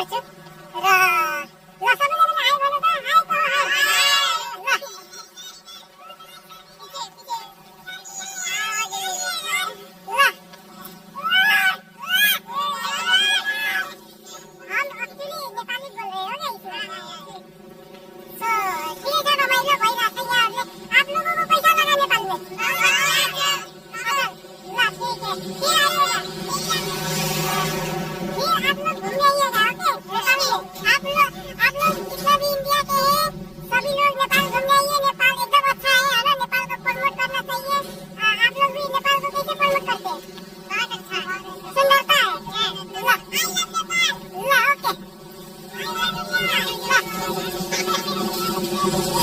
छु र ल सबैजनाले हाई भन्नु त हाई त हाई ल Thank you.